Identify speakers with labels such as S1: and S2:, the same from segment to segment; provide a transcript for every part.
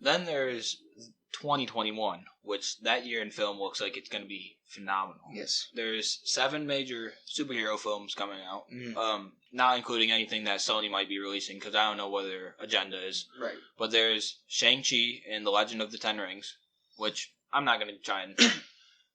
S1: Then there's 2021, which that year in film looks like it's going to be phenomenal.
S2: Yes.
S1: There's 7 major superhero films coming out, not including anything that Sony might be releasing, because I don't know what their agenda is.
S2: Right.
S1: But there's Shang-Chi and The Legend of the Ten Rings, which I'm not going to try and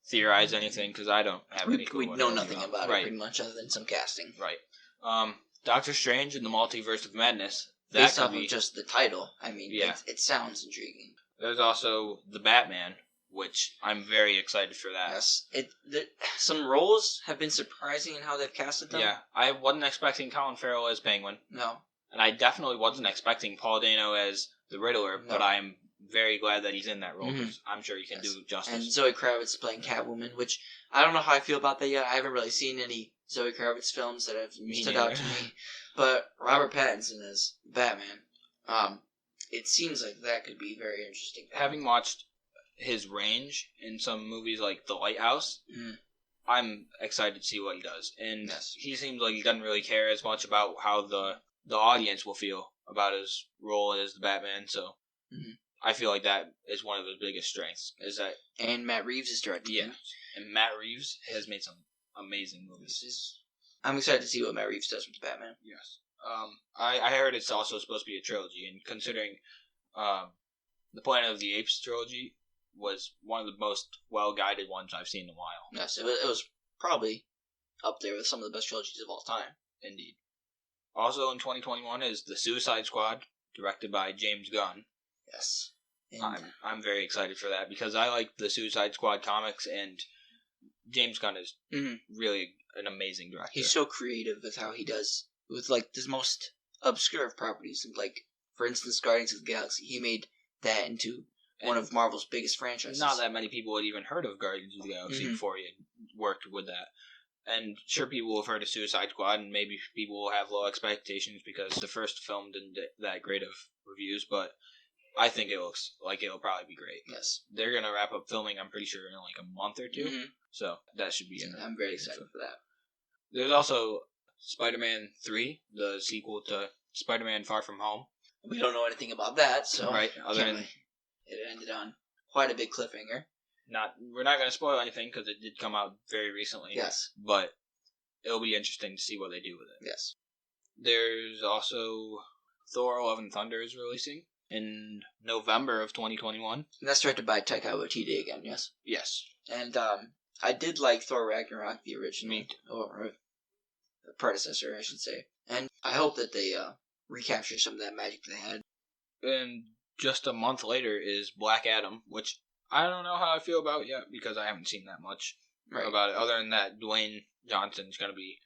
S1: theorize anything, because I don't have any clue.
S2: We know nothing about it, pretty much, other than some casting.
S1: Right. Doctor Strange and the Multiverse of Madness.
S2: Based off of just the title, I mean, it sounds intriguing.
S1: There's also The Batman, which I'm very excited for that.
S2: Yes. Some roles have been surprising in how they've casted them.
S1: Yeah, I wasn't expecting Colin Farrell as Penguin.
S2: No.
S1: And I definitely wasn't expecting Paul Dano as the Riddler, but I'm very glad that he's in that role, because I'm sure he can do justice.
S2: And Zoe Kravitz playing Catwoman, which I don't know how I feel about that yet. I haven't really seen any Zoe Kravitz films that have stood out to me. But Robert Pattinson as Batman, it seems like that could be very interesting.
S1: Having watched his range in some movies like The Lighthouse, I'm excited to see what he does. And he seems like he doesn't really care as much about how the audience will feel about his role as the Batman, so I feel like that is one of his biggest strengths.
S2: And Matt Reeves is directing.
S1: Yeah, and Matt Reeves has made some amazing movies.
S2: I'm excited to see what Matt Reeves does with the Batman.
S1: Yes. I heard it's also supposed to be a trilogy, and considering the Planet of the Apes trilogy was one of the most well-guided ones I've seen in a while.
S2: Yes, it was probably up there with some of the best trilogies of all time.
S1: Indeed. Also in 2021 is The Suicide Squad, directed by James Gunn.
S2: Yes.
S1: I'm very excited for that, because I like the Suicide Squad comics, and James Gunn is really an amazing director.
S2: He's so creative with how he does, with like the most obscure of properties. Like, for instance, Guardians of the Galaxy. He made that into one of Marvel's biggest franchises.
S1: Not that many people had even heard of Guardians of the Galaxy before he had worked with that. And sure, people have heard of Suicide Squad, and maybe people will have low expectations because the first film didn't get that great of reviews, but I think it looks like it'll probably be great.
S2: Yes.
S1: They're going to wrap up filming, I'm pretty sure, in like a month or two. So that should be
S2: I'm very excited for that.
S1: There's also Spider-Man 3, the sequel to Spider-Man Far From Home.
S2: We don't know anything about that, so
S1: right. Other than
S2: it ended on quite a big cliffhanger.
S1: We're not going to spoil anything because it did come out very recently.
S2: Yes.
S1: But it'll be interesting to see what they do with it.
S2: Yes.
S1: There's also Thor: Love and Thunder is releasing in November of 2021.
S2: And that's directed by Taika Waititi again, yes?
S1: Yes.
S2: And I did like Thor Ragnarok, the original. Or the predecessor, I should say. And I hope that they recapture some of that magic they had.
S1: And just a month later is Black Adam, which I don't know how I feel about yet because I haven't seen that much about it. Other than that, Dwayne Johnson's going to be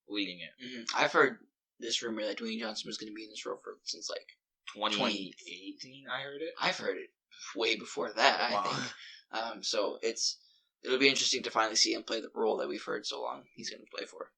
S1: leading it.
S2: I've heard this rumor that Dwayne Johnson was going to be in this role since like
S1: 2018. I heard it.
S2: I've heard it way before that. I think. So it'll be interesting to finally see him play the role that we've heard so long he's going to play for.